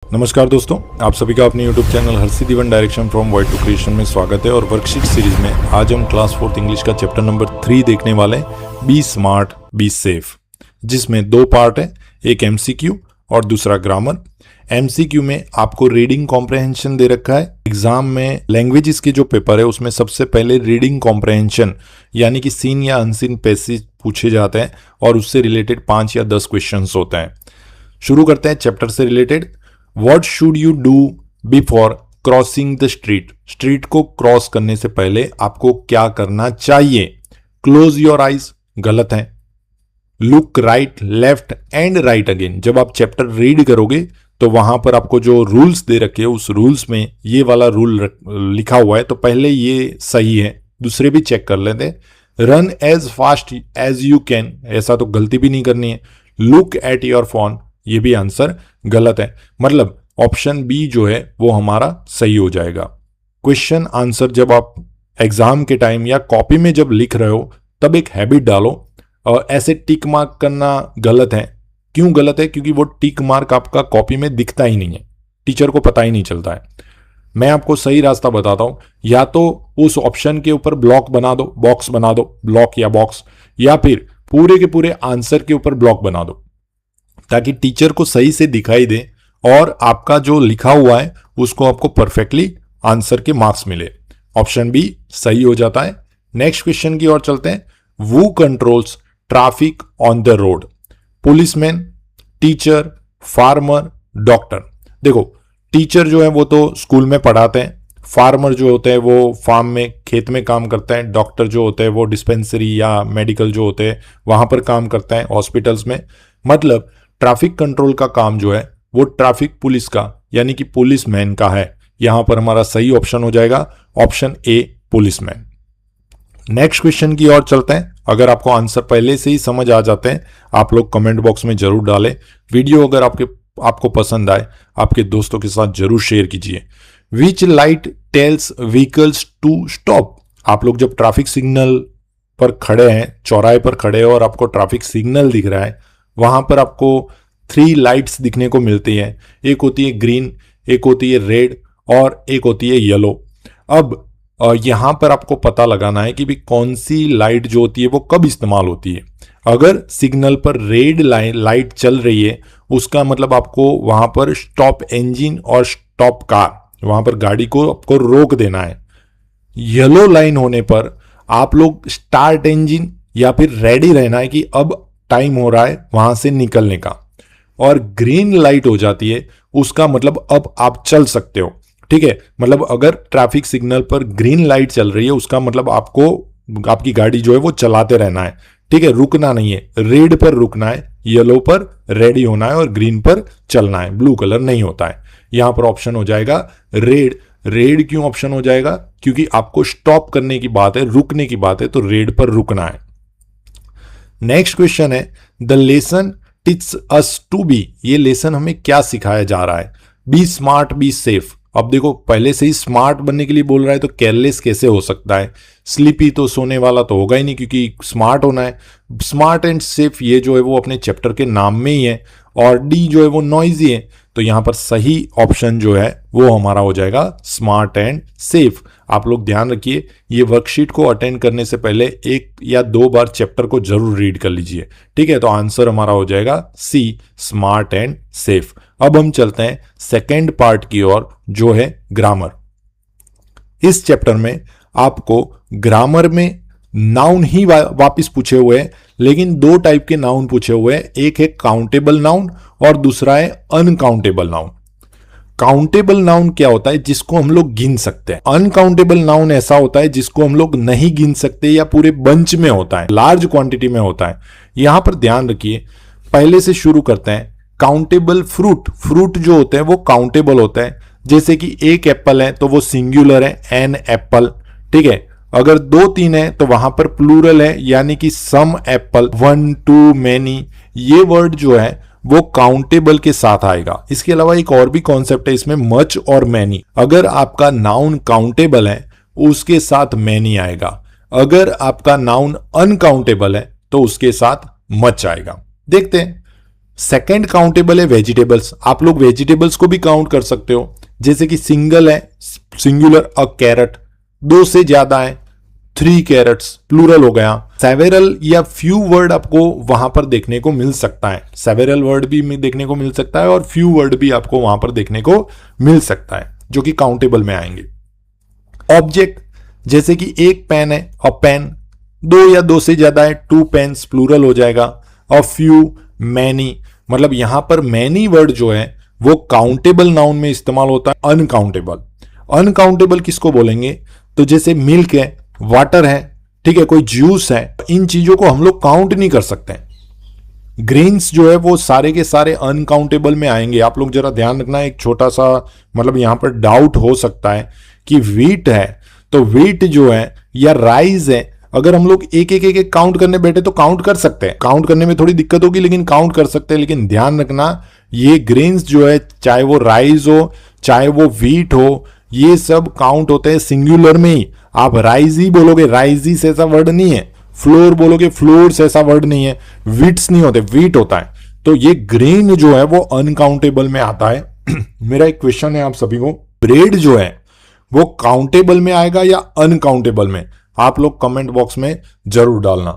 नमस्कार दोस्तों, आप सभी का अपने YouTube channel Harshit one direction from word to creation में स्वागत है। और वर्कशीट सीरीज में आज हम क्लास 4th इंग्लिश का चैप्टर नंबर 3 देखने वाले हैं, बी स्मार्ट बी सेफ, जिसमें दो पार्ट है, एक MCQ और दूसरा ग्रामर। MCQ में आपको रीडिंग कॉम्प्रहेंशन दे रखा है। एग्जाम में लैंग्वेजेस के जो पेपर है उसमें सबसे पहले रीडिंग कॉम्प्रहेंशन यानी कि सीन या अनसीन पैसेज पूछे जाते हैं और उससे रिलेटेड 5 या 10 क्वेश्चंस होते हैं। शुरू करते हैं चैप्टर से related. What should you do before crossing the street? Street को क्रॉस करने से पहले आपको क्या करना चाहिए? Close your eyes, गलत है। Look right, left and right again। जब आप चैप्टर रीड करोगे तो वहां पर आपको जो रूल्स दे रखे हैं उस रूल्स में ये वाला रूल लिखा हुआ है, तो पहले ये सही है, दूसरे भी चेक कर लेते हैं। Run as fast as you can, ऐसा तो गलती भी नहीं करनी है। Look at your phone, ये भी आंसर गलत है, मतलब ऑप्शन बी जो है वो हमारा सही हो जाएगा। क्वेश्चन आंसर जब आप एग्जाम के टाइम या कॉपी में जब लिख रहे हो तब एक हैबिट डालो, और ऐसे टिक मार्क करना गलत है। क्यों गलत है? क्योंकि वो टिक मार्क आपका कॉपी में दिखता ही नहीं है, टीचर को पता ही नहीं चलता है। मैं आपको सही रास्ता बताता हूं, या तो उस ऑप्शन के ऊपर ब्लॉक बना दो, बॉक्स बना दो, ब्लॉक या बॉक्स, या फिर पूरे के पूरे आंसर के ऊपर ब्लॉक बना दो ताकि टीचर को सही से दिखाई दे और आपका जो लिखा हुआ है उसको आपको परफेक्टली आंसर के मार्क्स मिले। ऑप्शन बी सही हो जाता है। नेक्स्ट क्वेश्चन की ओर चलते हैं। Who controls traffic on the road? Policeman, teacher, farmer, doctor. देखो, टीचर जो है वो तो स्कूल में पढ़ाते हैं, फार्मर जो होते हैं वो फार्म में खेत में काम करते हैं, डॉक्टर जो होते हैं वो डिस्पेंसरी या मेडिकल जो होते हैं वहां पर काम करते हैं, हॉस्पिटल्स में। मतलब ट्रैफिक कंट्रोल का काम जो है वो ट्रैफिक पुलिस का यानी कि पुलिसमैन का है। यहां पर हमारा सही ऑप्शन हो जाएगा option A, policeman. Next question की ओर चलते हैं। अगर आपको आंसर पहले से ही समझ आ जाते हैं आप लोग कमेंट बॉक्स में जरूर डालें। वीडियो अगर आपको पसंद आए आपके दोस्तों के साथ जरूर शेयर कीजिए। Which light tells vehicles to stop? आप लोग जब ट्रैफिक सिग्नल पर खड़े हैं, चौराहे पर खड़े हैं और आपको ट्रैफिक सिग्नल दिख रहा है, वहां पर आपको 3 लाइट्स दिखने को मिलती हैं। एक होती है ग्रीन, एक होती है रेड और एक होती है येलो। अब यहां पर आपको पता लगाना है कि भी कौन सी लाइट जो होती है वो कब इस्तेमाल होती है। अगर सिग्नल पर रेड लाइट चल रही है उसका मतलब आपको वहां पर स्टॉप इंजन और स्टॉप कार, वहां पर गाड़ी को आपको रोक देना है। येलो लाइन होने पर आप लोग स्टार्ट इंजन या फिर रेडी रहना है कि अब टाइम हो रहा है वहां से निकलने का। और ग्रीन लाइट हो जाती है उसका मतलब अब आप चल सकते हो। ठीक है, मतलब अगर ट्रैफिक सिग्नल पर ग्रीन लाइट चल रही है उसका मतलब आपको आपकी गाड़ी जो है वो चलाते रहना है। ठीक है, रुकना नहीं है, रेड पर रुकना है, येलो पर रेडी होना है और ग्रीन पर चलना है, ब्लू कलर नहीं होता है। यहां पर ऑप्शन हो जाएगा रेड। रेड क्यों ऑप्शन हो जाएगा? क्योंकि आपको स्टॉप करने की बात है, रुकने की बात है, तो रेड पर रुकना है। नेक्स्ट क्वेश्चन है, the lesson teach us to be. ये लेसन हमें क्या सिखाया जा रहा है? Be smart be safe. अब देखो, पहले से ही स्मार्ट बनने के लिए बोल रहा है तो केयरलेस कैसे हो सकता है? स्लीपी तो सोने वाला तो होगा ही नहीं, क्योंकि स्मार्ट होना है। स्मार्ट एंड सेफ ये जो है वो अपने चैप्टर के नाम में ही है, और डी जो है वो नॉइजी है, तो यहां पर सही ऑप्शन जो है वो हमारा हो जाएगा स्मार्ट एंड सेफ। आप लोग ध्यान रखिए, ये वर्कशीट को अटेंड करने से पहले 1 या 2 बार चैप्टर को जरूर रीड कर लीजिए। ठीक है, तो आंसर हमारा हो जाएगा सी, स्मार्ट एंड सेफ। अब हम चलते हैं सेकेंड पार्ट की ओर जो है ग्रामर। इस चैप्टर में आपको ग्रामर में नाउन ही वापिस पूछे हुए हैं, लेकिन 2 टाइप के नाउन पूछे हुए हैं। एक है काउंटेबल नाउन और दूसरा है अनकाउंटेबल नाउन। काउंटेबल नाउन क्या होता है? जिसको हम लोग गिन सकते हैं। अनकाउंटेबल नाउन ऐसा होता है जिसको हम लोग नहीं गिन सकते या पूरे बंच में होता है, लार्ज क्वांटिटी में होता है। यहां पर ध्यान रखिए, पहले से शुरू करते हैं। काउंटेबल फ्रूट, फ्रूट जो होते हैं वो काउंटेबल होते हैं। जैसे कि एक एप्पल है तो वो सिंगुलर है, एन एप्पल। ठीक है, अगर 2-3 है तो वहां पर प्लूरल है, यानी कि सम एप्पल, 1 2 मैनी। ये वर्ड जो है वो काउंटेबल के साथ आएगा। इसके अलावा एक और भी कॉन्सेप्ट है इसमें, मच और मैनी। अगर आपका नाउन काउंटेबल है उसके साथ मैनी आएगा, अगर आपका नाउन अनकाउंटेबल है तो उसके साथ मच आएगा। देखते हैं। सेकेंड काउंटेबल है वेजिटेबल्स। आप लोग वेजिटेबल्स को भी काउंट कर सकते हो, जैसे कि सिंगल है सिंगुलर अ कैरेट, दो से ज्यादा है 3 कैरेट्स प्लूरल हो गया। सेवेरल या फ्यू वर्ड आपको वहां पर देखने को मिल सकता है, सेवेरल वर्ड भी देखने को मिल सकता है और फ्यू वर्ड भी आपको वहां पर देखने को मिल सकता है, जो कि काउंटेबल में आएंगे। ऑब्जेक्ट जैसे कि एक पेन है और पेन, दो या दो से ज्यादा है 2 पेन्स प्लूरल हो जाएगा। और फ्यू, मैनी, मतलब यहां पर मैनी वर्ड जो है वो काउंटेबल नाउन में इस्तेमाल होता है। अनकाउंटेबल, अनकाउंटेबल किसको बोलेंगे? तो जैसे मिल्क है, वाटर है, ठीक है, कोई जूस है, इन चीजों को हम लोग काउंट नहीं कर सकते। ग्रेन्स जो है वो सारे के सारे अनकाउंटेबल में आएंगे। आप लोग जरा ध्यान रखना, एक छोटा सा मतलब यहां पर डाउट हो सकता है कि व्हीट है तो व्हीट जो है या राइस है, अगर हम लोग एक एक एक एक काउंट करने बैठे तो काउंट कर सकते हैं, काउंट करने में थोड़ी दिक्कत होगी लेकिन काउंट कर सकते हैं। लेकिन ध्यान रखना ये ग्रेन्स जो है, चाहे वो राइस हो चाहे वो व्हीट हो, ये सब काउंट होते हैं सिंगुलर में ही। आप राइस ही बोलोगे, राइस ऐसा वर्ड नहीं है। फ्लोर बोलोगे, फ्लोर्स ऐसा वर्ड नहीं है। व्हीट्स नहीं होते, व्हीट होता है। तो ये ग्रेन जो है वो अनकाउंटेबल में आता है। मेरा एक क्वेश्चन है आप सभी को, ब्रेड जो है वो काउंटेबल में आएगा या अनकाउंटेबल में? आप लोग कमेंट बॉक्स में जरूर डालना।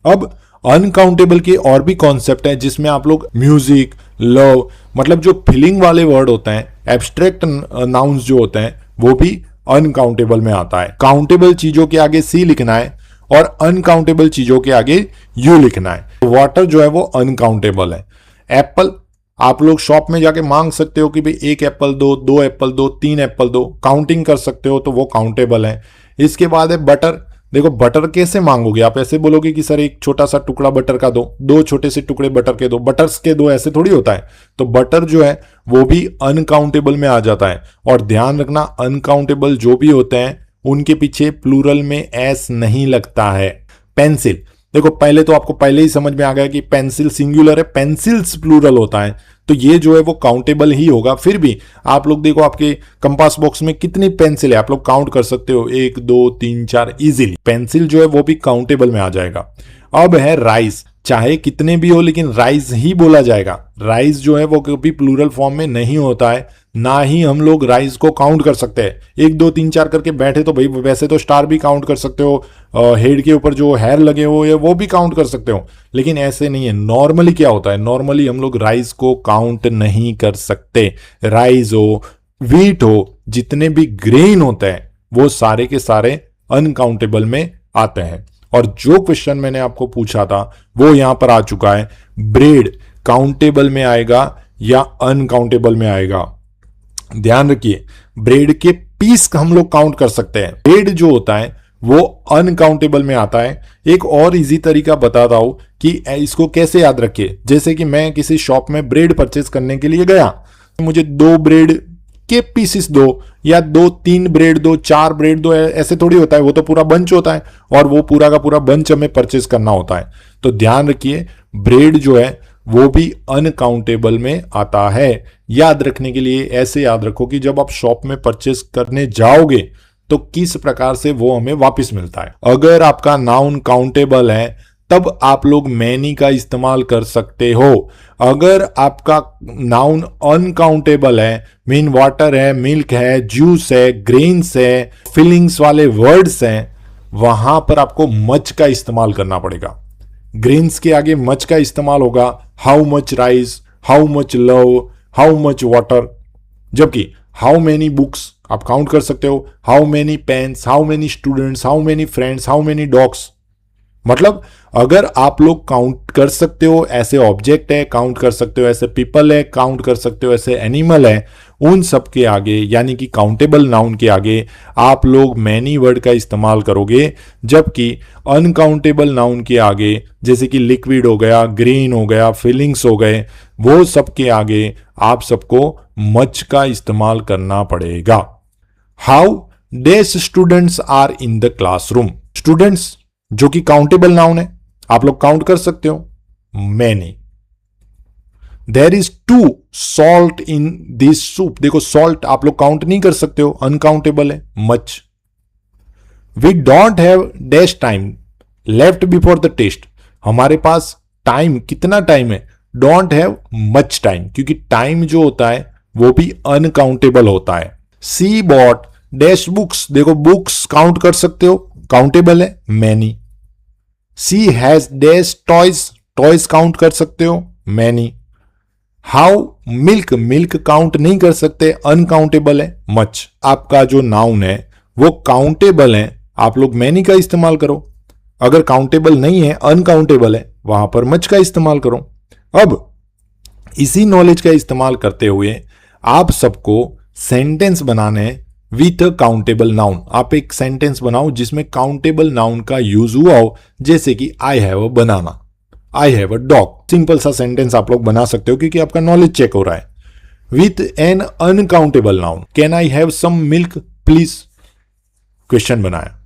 अब अनकाउंटेबल के और भी कॉन्सेप्ट है जिसमें आप लोग म्यूजिक, लव, मतलब जो फीलिंग वाले वर्ड होते हैं, एब्स्ट्रैक्ट नाउन्स जो होते हैं, वो भी अनकाउंटेबल में आता है। काउंटेबल चीजों के आगे सी लिखना है और अनकाउंटेबल चीजों के आगे यू लिखना है। वाटर जो है वो अनकाउंटेबल है। एप्पल आप लोग शॉप में जाके मांग सकते हो कि भाई 1 एप्पल दो, 2 एप्पल दो, 3 एप्पल दो, काउंटिंग कर सकते हो, तो वो काउंटेबल है। इसके बाद है बटर। देखो बटर कैसे मांगोगे आप? ऐसे बोलोगे कि सर एक छोटा सा टुकड़ा बटर का दो, 2 छोटे से टुकड़े बटर के दो, बटर्स के दो, ऐसे थोड़ी होता है। तो बटर जो है वो भी अनकाउंटेबल में आ जाता है। और ध्यान रखना, अनकाउंटेबल जो भी होते हैं उनके पीछे प्लूरल में एस नहीं लगता है। पेंसिल, देखो पहले तो आपको पहले ही समझ में आ गया कि पेंसिल सिंगुलर है, पेंसिल्स प्लूरल होता है, तो ये जो है वो काउंटेबल ही होगा। फिर भी आप लोग देखो आपके कंपास बॉक्स में कितनी पेंसिल है, आप लोग काउंट कर सकते हो, 1 2 3 4 इजीली। पेंसिल जो है वो भी काउंटेबल में आ जाएगा। अब है राइस, चाहे कितने भी हो लेकिन राइस ही बोला जाएगा। राइस जो है वो कभी प्लूरल फॉर्म में नहीं होता है, ना ही हम लोग राइस को काउंट कर सकते हैं। 1 2 3 4 करके बैठे तो भाई वैसे तो स्टार भी काउंट कर सकते हो, हेड के ऊपर जो हेयर लगे हो या वो भी काउंट कर सकते हो, लेकिन ऐसे नहीं है। नॉर्मली क्या होता है, नॉर्मली हम लोग राइस को काउंट नहीं कर सकते। राइस हो, व्हीट हो, जितने भी ग्रेन होते हैं वो सारे के सारे अनकाउंटेबल में आते हैं। और जो क्वेश्चन मैंने आपको पूछा था वो यहां पर आ चुका है, ब्रेड काउंटेबल में आएगा या अनकाउंटेबल में आएगा? ध्यान रखिए, ब्रेड के पीस हम लोग काउंट कर सकते हैं, ब्रेड जो होता है वो अनकाउंटेबल में आता है। एक और इजी तरीका बताता हूं कि इसको कैसे याद रखिए। जैसे कि मैं किसी शॉप में ब्रेड परचेज करने के लिए गया, मुझे 2 ब्रेड के पीसेस दो या 2-3 ब्रेड दो, 4 ब्रेड दो, ऐसे थोड़ी होता है। वो तो पूरा बंच होता है और वो पूरा का पूरा बंच हमें परचेज करना होता है। तो ध्यान रखिए, ब्रेड जो है वो भी अनकाउंटेबल में आता है। याद रखने के लिए ऐसे याद रखो कि जब आप शॉप में परचेज करने जाओगे तो किस प्रकार से वो हमें वापस मिलता है। अगर आपका नाउन काउंटेबल है तब आप लोग मैनी का इस्तेमाल कर सकते हो। अगर आपका नाउन अनकाउंटेबल है, मीन वाटर है, मिल्क है, जूस है, ग्रेन्स है, फीलिंग्स वाले वर्ड्स हैं, वहां पर आपको मच का इस्तेमाल करना पड़ेगा। ग्रेन्स के आगे मच का इस्तेमाल होगा। How much rice, how much love, how much water. जबकि हाउ मेनी बुक्स आप काउंट कर सकते हो, how many pens, how many students, how many friends, how many dogs. मतलब अगर आप लोग काउंट कर सकते हो ऐसे ऑब्जेक्ट है, काउंट कर सकते हो ऐसे पीपल है, काउंट कर सकते हो ऐसे एनिमल है, उन सब के आगे यानी कि काउंटेबल नाउन के आगे आप लोग मैनी वर्ड का इस्तेमाल करोगे। जबकि अनकाउंटेबल नाउन के आगे जैसे कि लिक्विड हो गया, ग्रीन हो गया, फीलिंग्स हो गए, वो सब के आगे आप सबको मच का इस्तेमाल करना पड़ेगा। How does students are in the classroom. Students जो कि काउंटेबल नाउन है, आप लोग काउंट कर सकते हो, many. There is 2 salt in this soup. देखो सॉल्ट आप लोग काउंट नहीं कर सकते हो, अनकाउंटेबल है, much. We don't have dash time left before the test. हमारे पास टाइम, कितना टाइम है? डोंट हैव मच टाइम, क्योंकि टाइम जो होता है वो भी अनकाउंटेबल होता है। सी बॉट डैश बुक्स, देखो बुक्स काउंट कर सकते हो, काउंटेबल है, many. She has dash toys, toys count कर सकते हो, many. How milk, milk count नहीं कर सकते, अनकाउंटेबल है, मच। आपका जो नाउन है वो काउंटेबल है, आप लोग मैनी का इस्तेमाल करो। अगर काउंटेबल नहीं है, अनकाउंटेबल है, वहां पर मच का इस्तेमाल करो। अब इसी नॉलेज का इस्तेमाल करते हुए आप सबको सेंटेंस बनाने विथ काउंटेबल नाउन। आप एक सेंटेंस बनाओ जिसमें काउंटेबल नाउन का यूज हुआ हो, जैसे कि I have a banana, I have a dog. Simple सा सेंटेंस आप लोग बना सकते हो क्योंकि आपका नॉलेज चेक हो रहा है। With an uncountable noun, can I have some milk please, question बनाया।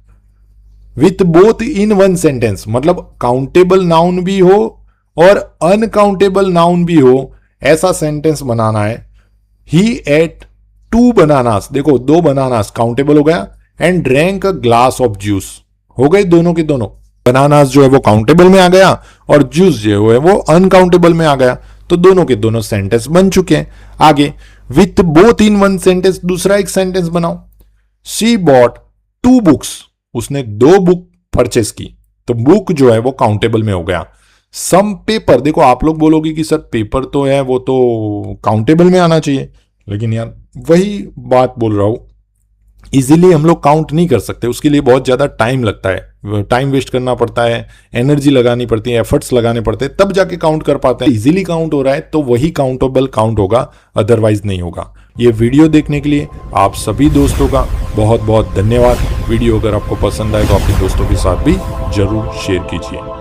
With both in one sentence, मतलब काउंटेबल नाउन भी हो और अनकाउंटेबल नाउन भी हो, ऐसा सेंटेंस बनाना है। ही एट 2 बनानास, देखो 2 बनानास काउंटेबल हो गया, and drank a glass of juice, हो गए दोनों के दोनों। बनानास जो है वो काउंटेबल में आ गया और जूस जो है वो अनकाउंटेबल में आ गया, तो दोनों के दोनों सेंटेंस बन चुके हैं। आगे with both in one sentence, दूसरा एक सेंटेंस बनाओ। शी बॉट 2 बुक्स, उसने 2 बुक परचेस की, तो बुक जो है वो काउंटेबल में हो गया। सम पेपर, देखो आप लोग बोलोगे कि सर पेपर तो है वो तो काउंटेबल में आना चाहिए, लेकिन यार वही बात बोल रहा हूं, इजीली हम लोग काउंट नहीं कर सकते, उसके लिए बहुत ज्यादा टाइम लगता है, टाइम वेस्ट करना पड़ता है, एनर्जी लगानी पड़ती है, एफर्ट्स लगाने पड़ते हैं, तब जाके काउंट कर पाते हैं। इजीली काउंट हो रहा है तो वही काउंटेबल काउंट होगा, अदरवाइज नहीं होगा। ये वीडियो देखने के लिए आप सभी दोस्तों का बहुत बहुत धन्यवाद। वीडियो अगर आपको पसंद आए तो अपने दोस्तों के साथ भी जरूर शेयर कीजिए।